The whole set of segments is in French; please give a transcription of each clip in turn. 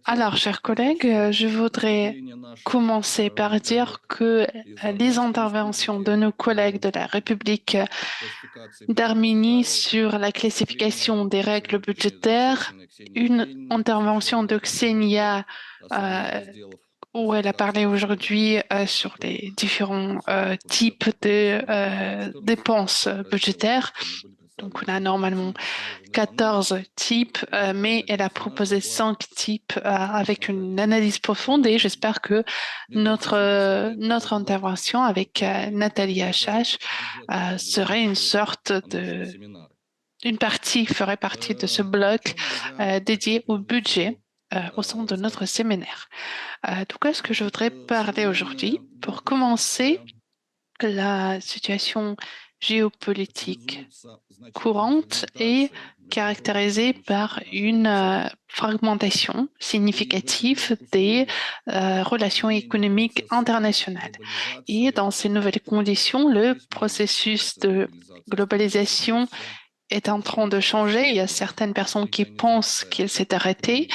Alors, chers collègues, je voudrais commencer par dire que les interventions de nos collègues de la République d'Arménie sur la classification des règles budgétaires, une intervention de Ksenia où elle a parlé aujourd'hui sur les différents types de dépenses budgétaires. Donc, on a normalement 14 types, mais elle a proposé 5 types avec une analyse profonde et j'espère que notre intervention avec Nathalie Achache serait une sorte une partie, ferait partie de ce bloc dédié au budget au sein de notre séminaire. Donc, est-ce que je voudrais parler aujourd'hui? Pour commencer, la situation géopolitique courante est caractérisée par une fragmentation significative des relations économiques internationales. Et dans ces nouvelles conditions, le processus de globalisation est en train de changer. Il y a certaines personnes qui pensent qu'il s'est arrêté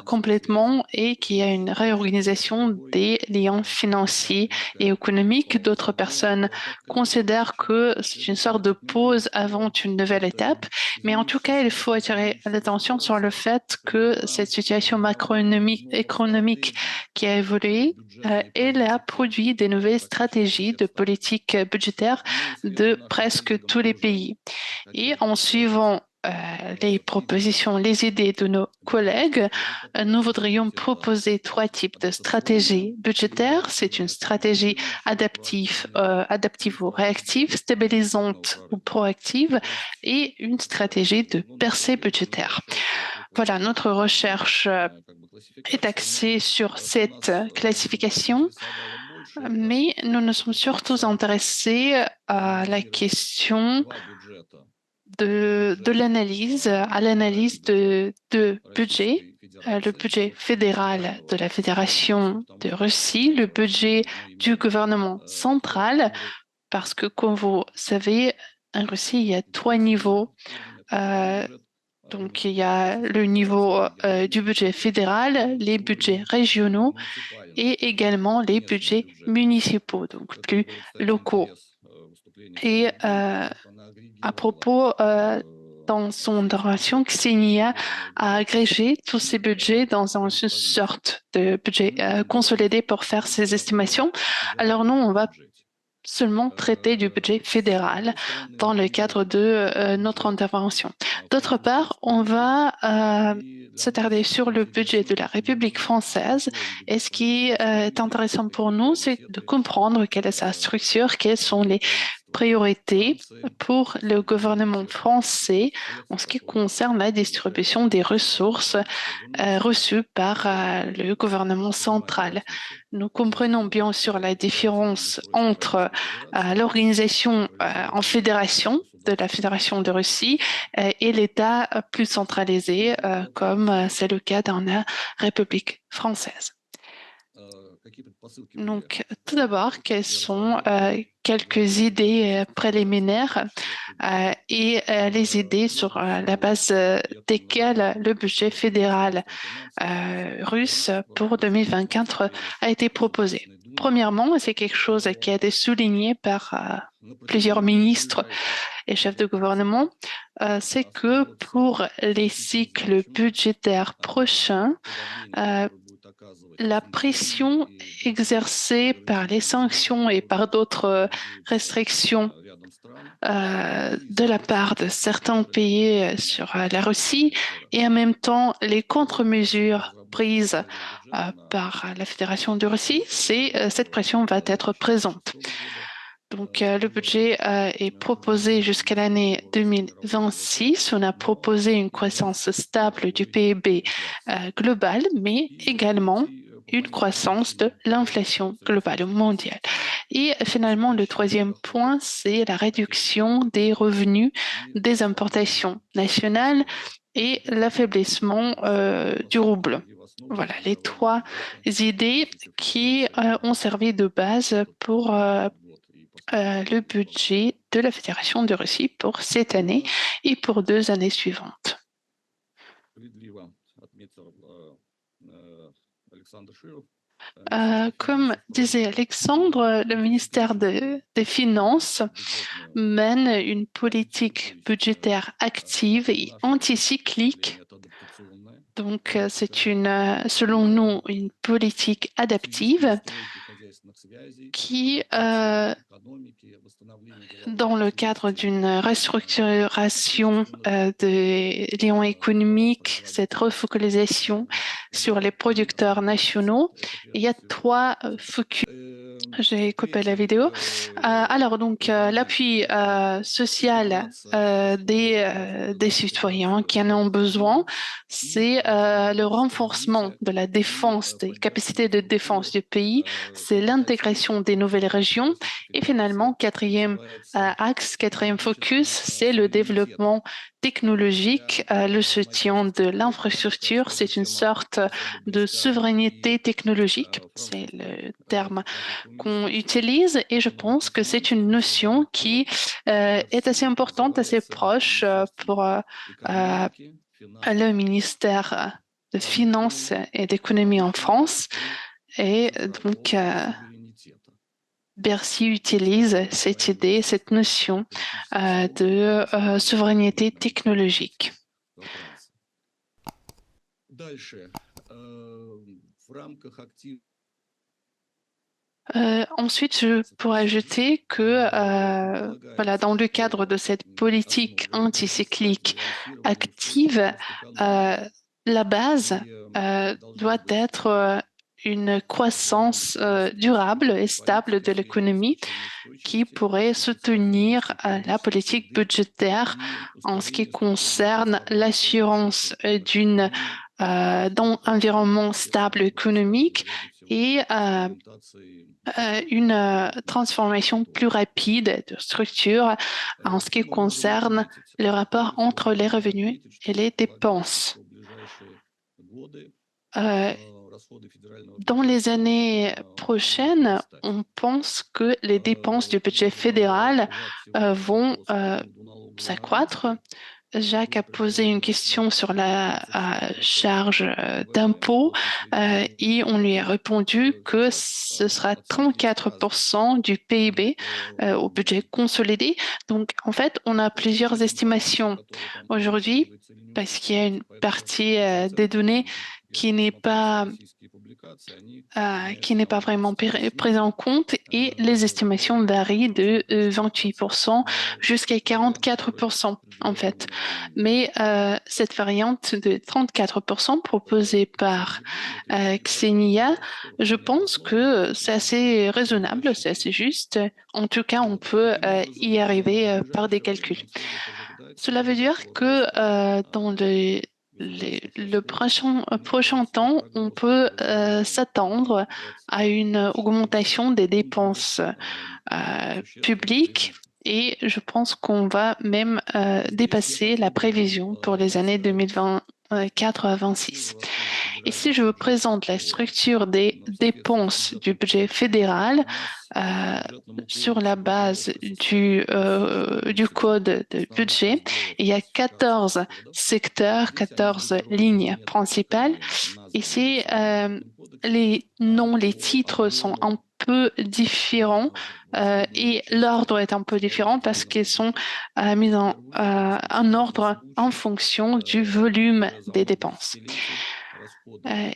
complètement et qu'il y a une réorganisation des liens financiers et économiques. D'autres personnes considèrent que c'est une sorte de pause avant une nouvelle étape. Mais en tout cas, il faut attirer l'attention sur le fait que cette situation économique qui a évolué, elle a produit des nouvelles stratégies de politique budgétaire de presque tous les pays. Et en suivant les propositions, les idées de nos collègues, nous voudrions proposer 3 types de stratégies budgétaires. C'est une stratégie adaptive ou réactive, stabilisante ou proactive, et une stratégie de percée budgétaire. Voilà, notre recherche est axée sur cette classification, mais nous nous sommes surtout intéressés à la question de l'analyse, à l'analyse de budget, le budget fédéral de la Fédération de Russie, le budget du gouvernement central, parce que comme vous savez, en Russie, il y a 3 niveaux. Euh, donc, il y a le niveau du budget fédéral, les budgets régionaux et également les budgets municipaux, donc plus locaux. Et à propos, dans son intervention, Ksenia a agrégé tous ces budgets dans une sorte de budget consolidé pour faire ses estimations. Alors nous, on va seulement traiter du budget fédéral dans le cadre de notre intervention. D'autre part, on va s'attarder sur le budget de la République française. Et ce qui est intéressant pour nous, c'est de comprendre quelle est sa structure, quelles sont les priorités pour le gouvernement français en ce qui concerne la distribution des ressources reçues par le gouvernement central. Nous comprenons bien sûr la différence entre l'organisation en fédération de la Fédération de Russie et l'État plus centralisé, comme c'est le cas dans la République française. Donc, tout d'abord, quelles sont quelques idées préliminaires et les idées sur la base desquelles le budget fédéral russe pour 2024 a été proposé. Premièrement, c'est quelque chose qui a été souligné par plusieurs ministres et chefs de gouvernement, c'est que pour les cycles budgétaires prochains, la pression exercée par les sanctions et par d'autres restrictions de la part de certains pays sur la Russie et en même temps les contre-mesures prises par la Fédération de Russie, cette pression va être présente. Donc, le budget est proposé jusqu'à l'année 2026. On a proposé une croissance stable du PIB global, mais également une croissance de l'inflation globale mondiale. Et finalement, le troisième point, c'est la réduction des revenus des importations nationales et l'affaiblissement du rouble. Voilà les 3 idées qui ont servi de base pour le budget de la Fédération de Russie pour cette année et pour 2 années suivantes. Comme disait Alexandre, le ministère des Finances mène une politique budgétaire active et anticyclique. Donc, c'est selon nous, une politique adaptive qui, dans le cadre d'une restructuration des liens économiques, cette refocalisation sur les producteurs nationaux, il y a trois focus. J'ai coupé la vidéo. Alors, donc, l'appui social des citoyens qui en ont besoin, c'est le renforcement de la défense, des capacités de défense du pays, c'est l'intégration des nouvelles régions. Et finalement, quatrième axe, quatrième focus, c'est le développement technologique, le soutien de l'infrastructure. C'est une sorte de souveraineté technologique. C'est le terme qu'on utilise et je pense que c'est une notion qui est assez importante, assez proche pour le ministère de Finances et d'Économie en France. Et donc, Bercy utilise cette idée, cette notion de souveraineté technologique. Ensuite, je pourrais ajouter que voilà, dans le cadre de cette politique anticyclique active, la base doit être une croissance durable et stable de l'économie qui pourrait soutenir la politique budgétaire en ce qui concerne l'assurance d'un environnement stable économique et une transformation plus rapide de structure en ce qui concerne le rapport entre les revenus et les dépenses. Dans les années prochaines, on pense que les dépenses du budget fédéral vont s'accroître. Jacques a posé une question sur la charge d'impôt et on lui a répondu que ce sera 34% du PIB au budget consolidé. Donc, en fait, on a plusieurs estimations aujourd'hui parce qu'il y a une partie des données qui n'est pas vraiment prise en compte et les estimations varient de 28% jusqu'à 44% en fait. Mais cette variante de 34% proposée par Xenia, je pense que c'est assez raisonnable, c'est assez juste. En tout cas, on peut y arriver par des calculs. Cela veut dire que dans le prochain temps, on peut s'attendre à une augmentation des dépenses publiques et je pense qu'on va même dépasser la prévision pour les années 2024 à 2026. Ici, je vous présente la structure des dépenses du budget fédéral sur la base du code de budget. Il y a 14 secteurs, 14 lignes principales. Ici, les noms, les titres sont un peu différents et l'ordre est un peu différent parce qu'ils sont mis en ordre en fonction du volume des dépenses.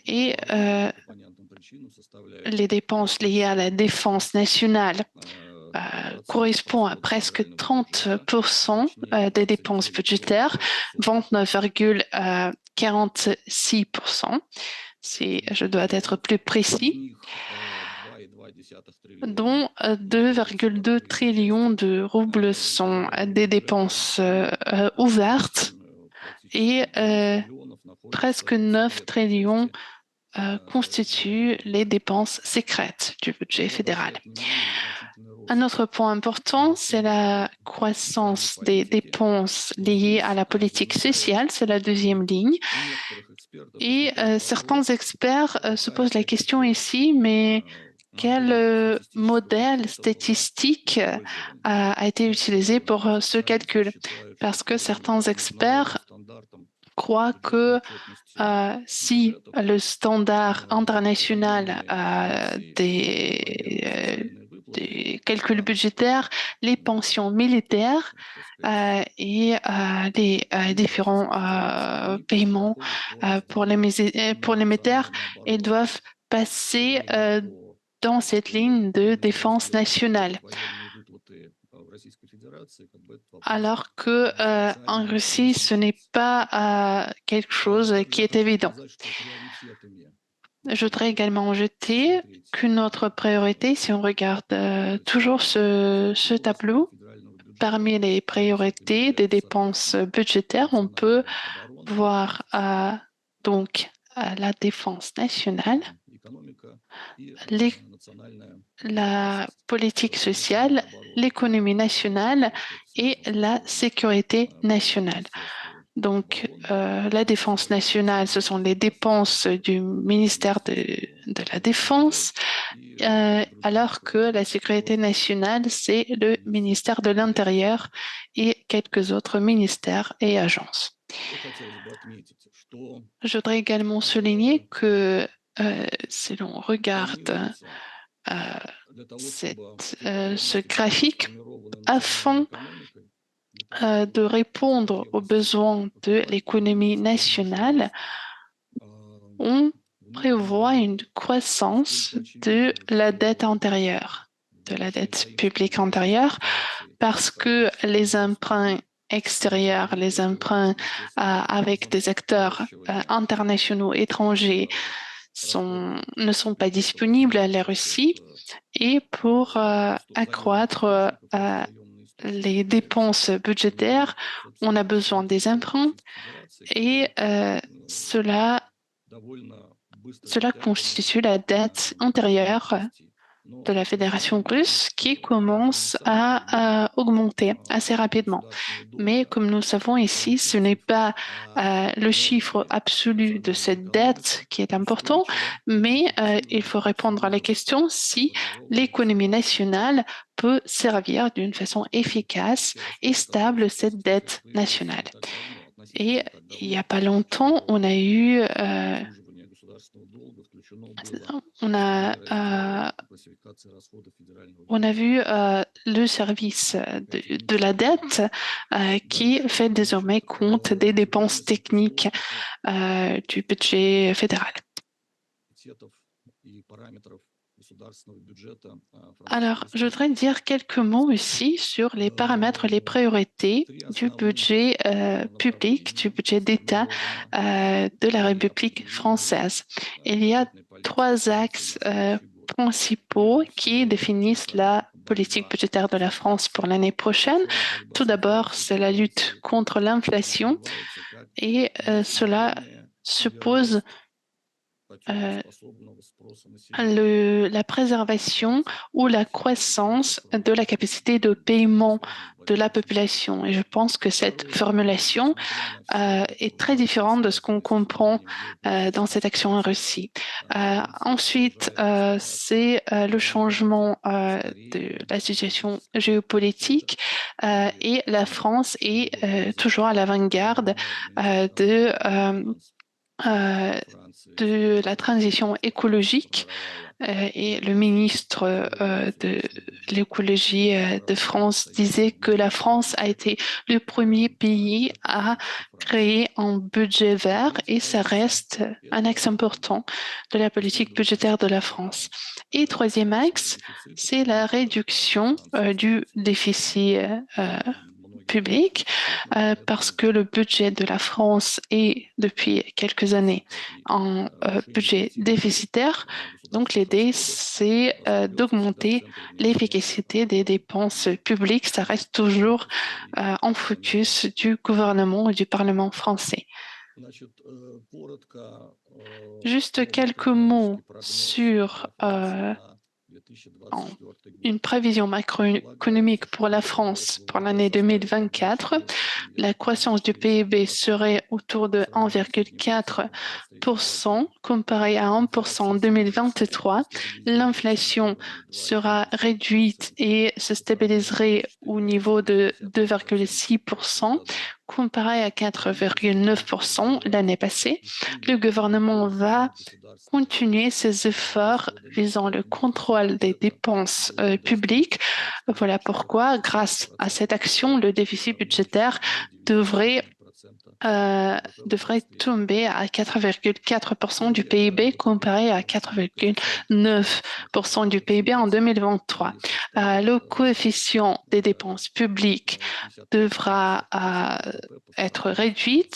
Et les dépenses liées à la défense nationale correspondent à presque 30% des dépenses budgétaires, 29,46%. Je dois être plus précis, dont 2,2 trillions de roubles sont des dépenses ouvertes et presque 9 trillions constituent les dépenses secrètes du budget fédéral. Un autre point important, c'est la croissance des dépenses liées à la politique sociale, c'est la deuxième ligne. Et certains experts se posent la question ici, mais quel modèle statistique a été utilisé pour ce calcul? Parce que certains experts crois que si le standard international des calculs budgétaires, les pensions militaires et les différents paiements pour les militaires, ils doivent passer dans cette ligne de défense nationale. Alors que en Russie, ce n'est pas quelque chose qui est évident. Je voudrais également ajouter qu'une autre priorité, si on regarde toujours ce tableau, parmi les priorités des dépenses budgétaires, on peut voir donc la défense nationale, la politique sociale, l'économie nationale et la sécurité nationale. Donc, la défense nationale, ce sont les dépenses du ministère de la Défense, alors que la sécurité nationale, c'est le ministère de l'Intérieur et quelques autres ministères et agences. Je voudrais également souligner que si l'on regarde ce graphique, afin de répondre aux besoins de l'économie nationale, on prévoit une croissance de la dette antérieure, de la dette publique antérieure, parce que les emprunts extérieurs, les emprunts avec des acteurs internationaux étrangers ne sont pas disponibles à la Russie et pour accroître les dépenses budgétaires, on a besoin des emprunts et cela constitue la dette antérieure de la Fédération russe qui commence à augmenter assez rapidement. Mais comme nous savons ici, ce n'est pas le chiffre absolu de cette dette qui est important, mais il faut répondre à la question si l'économie nationale peut servir d'une façon efficace et stable cette dette nationale. Et il n'y a pas longtemps, on a eu vu le service de la dette qui fait désormais compte des dépenses techniques du budget fédéral. Alors, je voudrais dire quelques mots aussi sur les paramètres, les priorités du budget public, du budget d'État de la République française. Il y a trois axes principaux qui définissent la politique budgétaire de la France pour l'année prochaine. Tout d'abord, c'est la lutte contre l'inflation et cela suppose la préservation ou la croissance de la capacité de paiement de la population. Et je pense que cette formulation est très différente de ce qu'on comprend dans cette action en Russie. Ensuite, c'est le changement de la situation géopolitique et la France est toujours à l'avant-garde de la transition écologique et le ministre de l'écologie de France disait que la France a été le premier pays à créer un budget vert et ça reste un axe important de la politique budgétaire de la France. Et troisième axe, c'est la réduction du déficit public parce que le budget de la France est depuis quelques années en budget déficitaire. Donc l'idée, c'est d'augmenter l'efficacité des dépenses publiques. Ça reste toujours en focus du gouvernement et du Parlement français. Juste quelques mots sur une prévision macroéconomique pour la France pour l'année 2024. La croissance du PIB serait autour de 1,4% comparé à 1% en 2023. L'inflation sera réduite et se stabiliserait au niveau de 2,6% comparé à 4,9% l'année passée. Le gouvernement va continuer ses efforts visant le contrôle des dépenses publiques. Voilà pourquoi, grâce à cette action, le déficit budgétaire devrait devrait tomber à 4,4% du PIB comparé à 4,9% du PIB en 2023. Le coefficient des dépenses publiques devra être réduit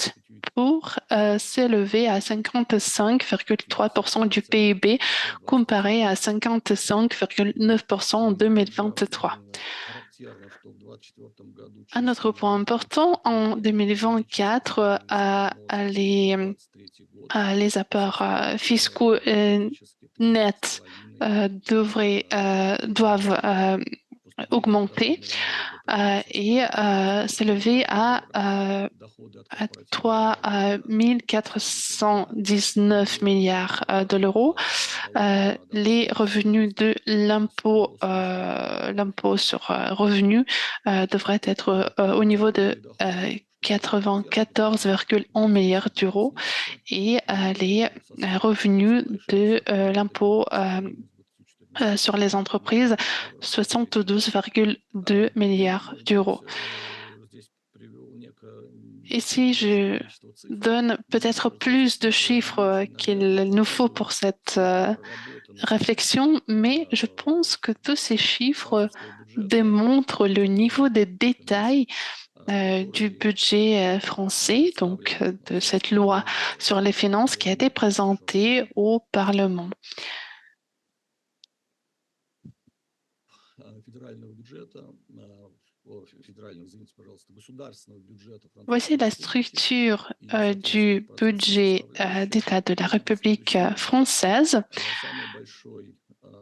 pour s'élever à 55,3% du PIB comparé à 55,9% en 2023. Un autre point important, en 2024, les apports fiscaux nets doivent augmenter et s'élever à 3 419 milliards de l'euro. Les revenus de l'impôt sur revenus devraient être au niveau de 94,1 milliards d'euros et les revenus de l'impôt sur les entreprises, 72,2 milliards d'euros. Ici, je donne peut-être plus de chiffres qu'il nous faut pour cette réflexion, mais je pense que tous ces chiffres démontrent le niveau de détail du budget français, donc de cette loi sur les finances qui a été présentée au Parlement. Voici la structure du budget d'État de la République française.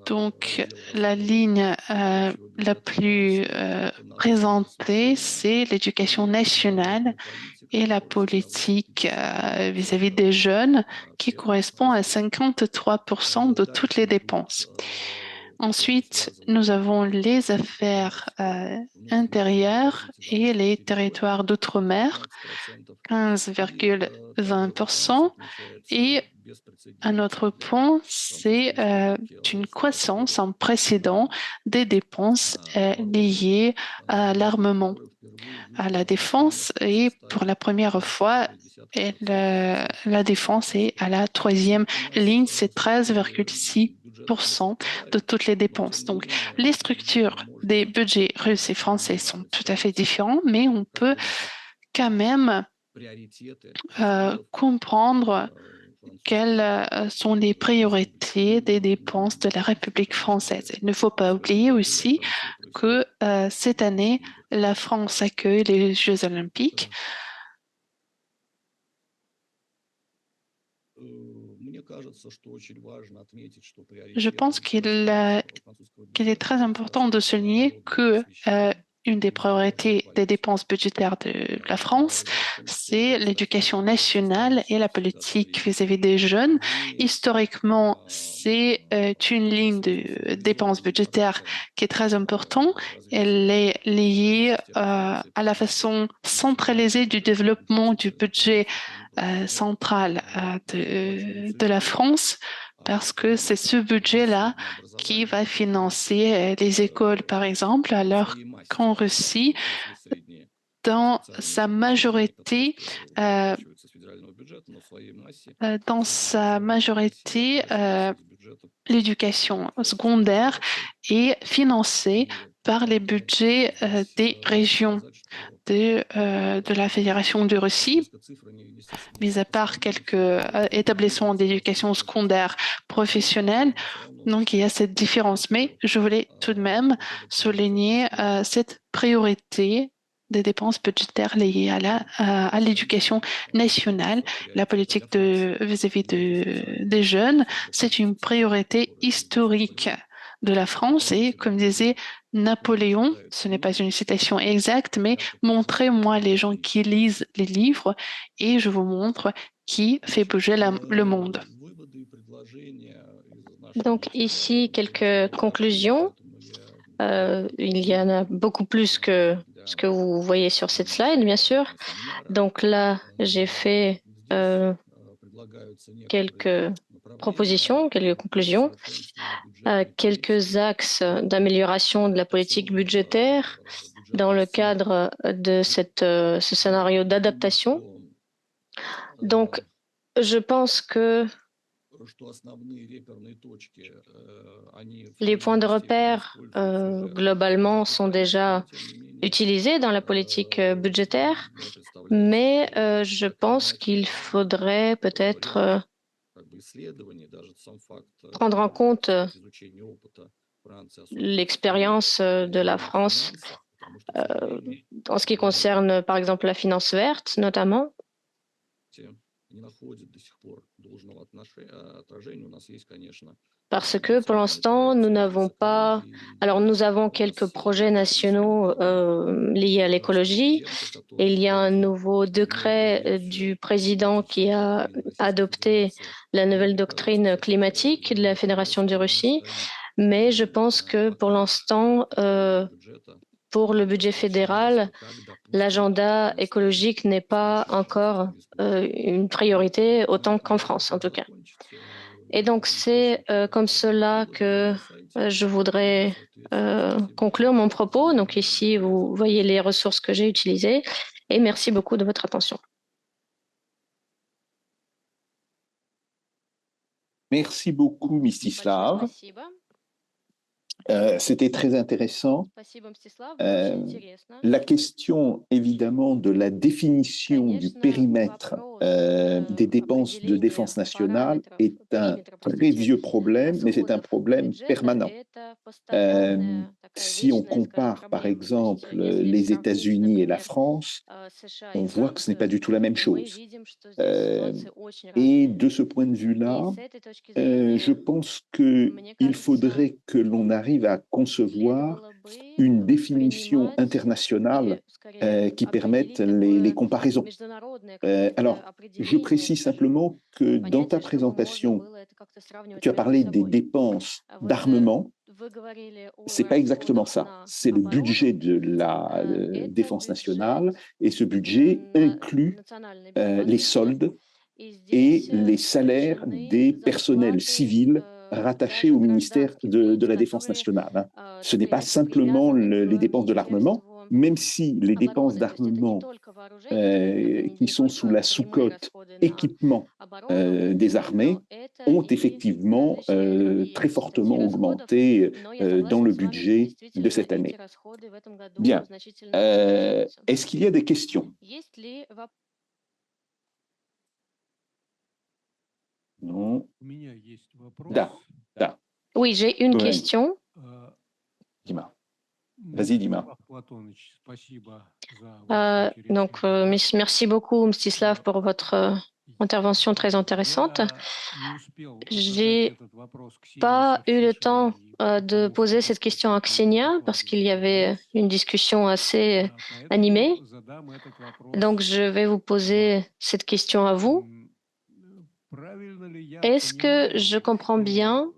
Donc, la ligne la plus présentée, c'est l'éducation nationale et la politique vis-à-vis des jeunes, qui correspond à 53% de toutes les dépenses. Ensuite, nous avons les affaires intérieures et les territoires d'outre-mer, 15,20%. Et un autre point, c'est une croissance sans précédent des dépenses liées à l'armement, à la défense. Et pour la première fois, la défense est à la troisième ligne, c'est 13,6% de toutes les dépenses. Donc, les structures des budgets russes et français sont tout à fait différentes, mais on peut quand même comprendre quelles sont les priorités des dépenses de la République française. Il ne faut pas oublier aussi que cette année, la France accueille les Jeux olympiques. Je pense qu'il est très important de souligner que une des priorités des dépenses budgétaires de la France, c'est l'éducation nationale et la politique vis-à-vis des jeunes. Historiquement, c'est une ligne de dépenses budgétaires qui est très importante. Elle est liée à la façon centralisée du développement du budget central de la France, parce que c'est ce budget-là qui va financer les écoles, par exemple, alors qu'en Russie, dans sa majorité, l'éducation secondaire est financée par les budgets des régions de la Fédération de Russie, mis à part quelques établissements d'éducation secondaire professionnelle. Donc, il y a cette différence. Mais je voulais tout de même souligner cette priorité des dépenses budgétaires liées à l'éducation nationale. La politique vis-à-vis des jeunes, c'est une priorité historique de la France et, comme disait Napoléon, ce n'est pas une citation exacte, mais montrez-moi les gens qui lisent les livres et je vous montre qui fait bouger le monde. Donc ici, quelques conclusions Il y en a beaucoup plus que ce que vous voyez sur cette slide, bien sûr. Donc là, j'ai fait quelques propositions, quelques conclusions, quelques axes d'amélioration de la politique budgétaire dans le cadre de ce scénario d'adaptation. Donc, je pense que les points de repère, globalement, sont déjà utilisés dans la politique budgétaire, mais je pense qu'il faudrait peut-être prendre en compte l'expérience de la France en ce qui concerne, par exemple, la finance verte, notamment. Parce que pour l'instant, nous n'avons pas. Alors, nous avons quelques projets nationaux liés à l'écologie. Et il y a un nouveau décret du président qui a adopté la nouvelle doctrine climatique de la Fédération de Russie. Mais je pense que pour l'instant, pour le budget fédéral, l'agenda écologique n'est pas encore une priorité autant qu'en France, en tout cas. Et donc, c'est comme cela que je voudrais conclure mon propos. Donc, ici, vous voyez les ressources que j'ai utilisées. Et merci beaucoup de votre attention. Merci beaucoup, Mstislav. C'était très intéressant. La question, évidemment, de la définition du périmètre des dépenses de défense nationale est un très vieux problème, mais c'est un problème permanent. Si on compare, par exemple, les États-Unis et la France, on voit que ce n'est pas du tout la même chose. Et de ce point de vue-là, je pense qu'il faudrait que l'on arrive à concevoir une définition internationale qui permette les comparaisons. Alors, je précise simplement que dans ta présentation, tu as parlé des dépenses d'armement. Ce n'est pas exactement ça. C'est le budget de la défense nationale et ce budget inclut les soldes et les salaires des personnels civils rattachés au ministère de la Défense nationale. Ce n'est pas simplement les dépenses de l'armement, même si les dépenses d'armement qui sont sous la sous-cote équipement des armées ont effectivement très fortement augmenté dans le budget de cette année. Bien. Est-ce qu'il y a des questions? Non. Da. Oui, j'ai une question. Dima. Vas-y, Dima. Donc, merci beaucoup, Mstislav, pour votre intervention très intéressante. J'ai pas eu le temps de poser cette question à Ksenia parce qu'il y avait une discussion assez animée. Donc, je vais vous poser cette question à vous. Est-ce que je comprends bien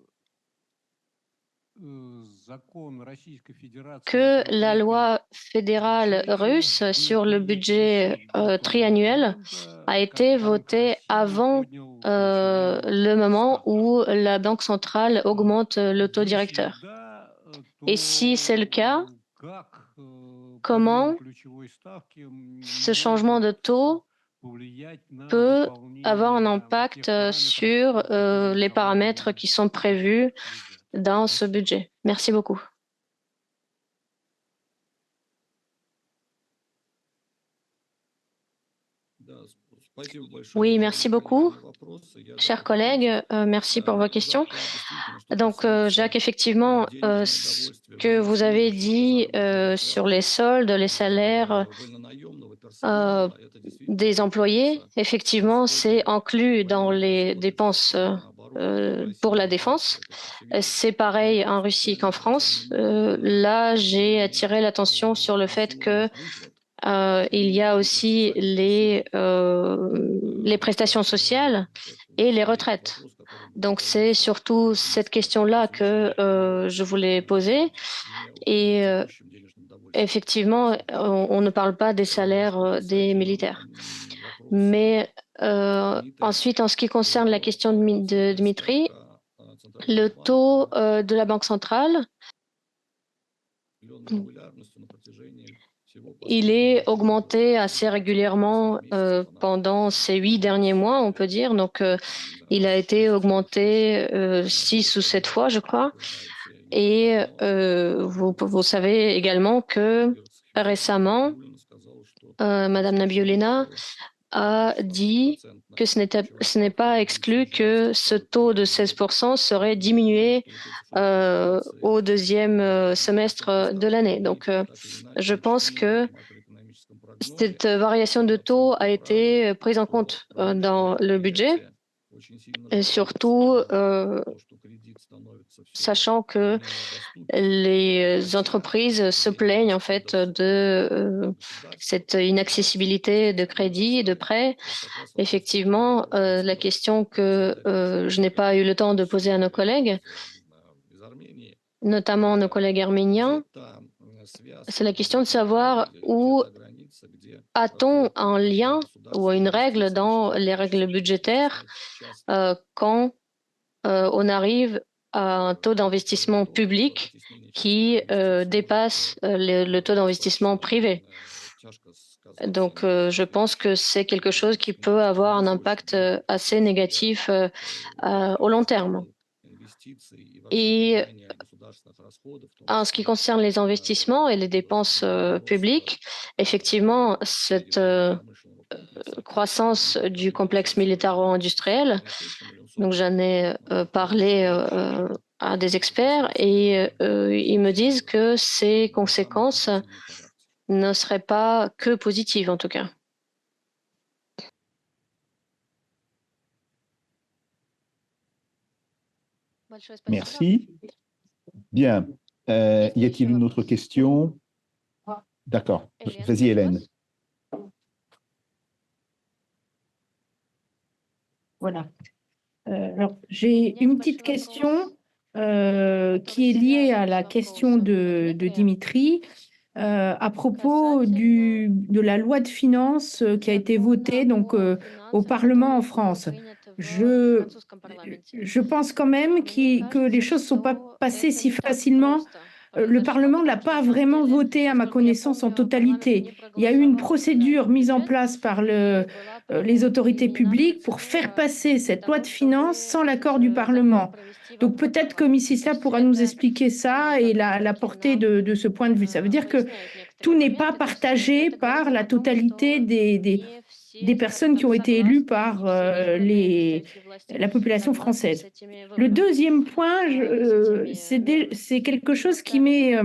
que la loi fédérale russe sur le budget triannuel a été votée avant le moment où la Banque centrale augmente le taux directeur? Et si c'est le cas, comment ce changement de taux peut avoir un impact sur les paramètres qui sont prévus dans ce budget? Merci beaucoup. Oui, merci beaucoup. Chers collègues, merci pour vos questions. Donc, Jacques, effectivement, ce que vous avez dit sur les soldes, les salaires des employés, effectivement, c'est inclus dans les dépenses pour la défense. C'est pareil en Russie qu'en France. Là, j'ai attiré l'attention sur le fait que il y a aussi les prestations sociales et les retraites. Donc, c'est surtout cette question-là que je voulais poser. Et effectivement, on ne parle pas des salaires des militaires. Mais ensuite, en ce qui concerne la question de Dmitri, le taux de la Banque centrale, il est augmenté assez régulièrement pendant ces 8 derniers mois, on peut dire. Donc, il a été augmenté 6 ou 7 fois, je crois. Et vous savez également que récemment, Madame Nabiulina a dit que ce n'est pas exclu que ce taux de 16% serait diminué au deuxième semestre de l'année. Donc, je pense que cette variation de taux a été prise en compte dans le budget, et surtout sachant que les entreprises se plaignent en fait de cette inaccessibilité de crédit et de prêts. Effectivement, la question que je n'ai pas eu le temps de poser à nos collègues, notamment nos collègues arméniens, c'est la question de savoir où a-t-on un lien ou une règle dans les règles budgétaires quand on arrive à un taux d'investissement public qui dépasse le taux d'investissement privé. Donc, je pense que c'est quelque chose qui peut avoir un impact assez négatif au long terme. Et en ce qui concerne les investissements et les dépenses publiques, effectivement, cette croissance du complexe militaro-industriel, donc j'en ai parlé à des experts et ils me disent que ces conséquences ne seraient pas que positives en tout cas. Merci. Bien. Y a-t-il une autre question? D'accord. Vas-y, Hélène. Voilà. Alors, j'ai une petite question qui est liée à la question de Dimitri à propos de la loi de finances qui a été votée donc, au Parlement en France. Je pense quand même que les choses ne sont pas passées si facilement. Le Parlement ne l'a pas vraiment voté, à ma connaissance, en totalité. Il y a eu une procédure mise en place par les autorités publiques pour faire passer cette loi de finances sans l'accord du Parlement. Donc peut-être que Mississa pourra nous expliquer ça et la portée de ce point de vue. Ça veut dire que tout n'est pas partagé par la totalité des personnes qui ont été élues par la population française. Le deuxième point, c'est quelque chose qui m'est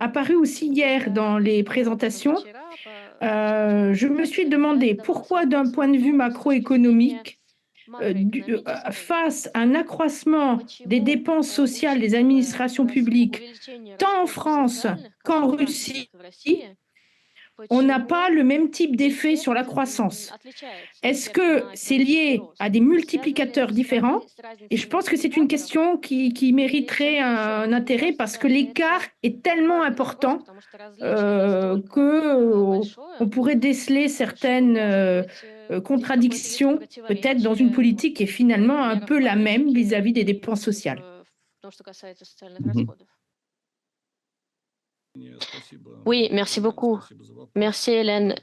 apparu aussi hier dans les présentations. Je me suis demandé pourquoi, d'un point de vue macroéconomique, face à un accroissement des dépenses sociales des administrations publiques, tant en France qu'en Russie, on n'a pas le même type d'effet sur la croissance. Est-ce que c'est lié à des multiplicateurs différents? Et je pense que c'est une question qui mériterait un intérêt parce que l'écart est tellement important qu'on pourrait déceler certaines contradictions, peut-être dans une politique qui est finalement un peu la même vis-à-vis des dépenses sociales. Oui, merci beaucoup. Merci Hélène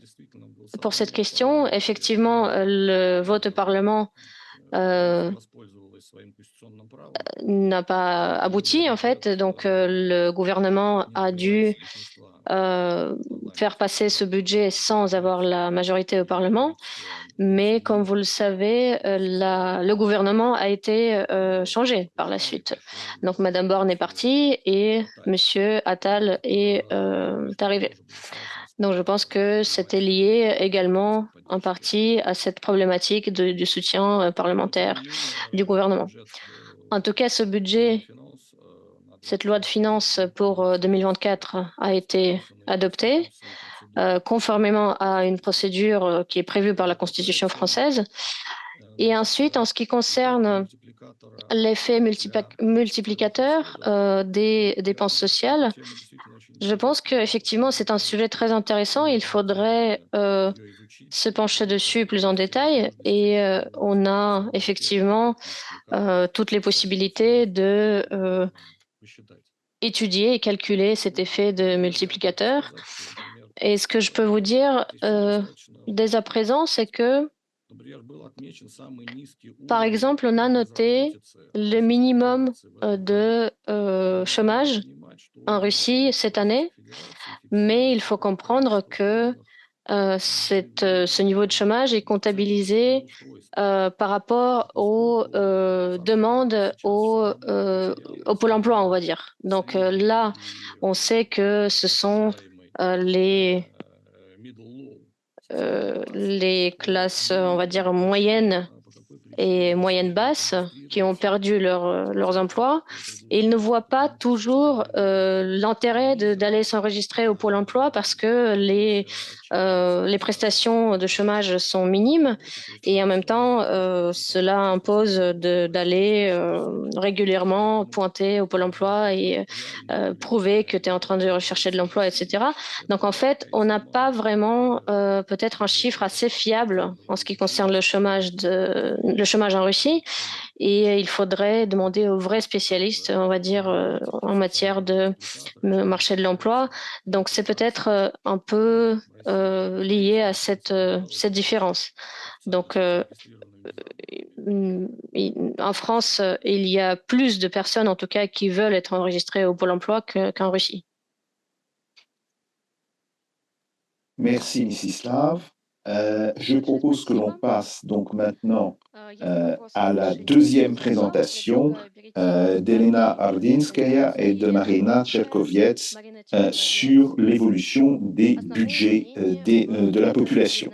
pour cette question. Effectivement, le vote au Parlement n'a pas abouti en fait, donc le gouvernement a dû faire passer ce budget sans avoir la majorité au Parlement. Mais comme vous le savez, le gouvernement a été changé par la suite. Donc Madame Borne est partie et Monsieur Attal est arrivé. Donc je pense que c'était lié également en partie à cette problématique du soutien parlementaire du gouvernement. En tout cas, ce budget, cette loi de finances pour 2024 a été adoptée conformément à une procédure qui est prévue par la Constitution française. Et ensuite, en ce qui concerne l'effet multiplicateur des dépenses sociales, je pense qu'effectivement, c'est un sujet très intéressant. Il faudrait se pencher dessus plus en détail et on a effectivement toutes les possibilités de étudier et calculer cet effet de multiplicateur. Et ce que je peux vous dire dès à présent, c'est que, par exemple, on a noté le minimum de chômage en Russie cette année, mais il faut comprendre que ce niveau de chômage est comptabilisé par rapport aux demandes au Pôle emploi, on va dire. Donc là, on sait que ce sont les classes, on va dire, moyennes et moyennes basses qui ont perdu leurs emplois et ils ne voient pas toujours l'intérêt d'aller s'enregistrer au Pôle emploi parce que les prestations de chômage sont minimes et en même temps cela impose d'aller régulièrement pointer au Pôle emploi et prouver que tu es en train de rechercher de l'emploi, etc. Donc en fait, on n'a pas vraiment peut-être un chiffre assez fiable en ce qui concerne le chômage en Russie et il faudrait demander aux vrais spécialistes, on va dire, en matière de marché de l'emploi. Donc c'est peut-être un peu lié à cette différence. Donc en France, il y a plus de personnes en tout cas qui veulent être enregistrées au Pôle emploi qu'en Russie. Merci, Mstislav. Je propose que l'on passe donc maintenant à la deuxième présentation d'Elena Ardinskaya et de Marina Cherkoviets sur l'évolution des budgets de la population.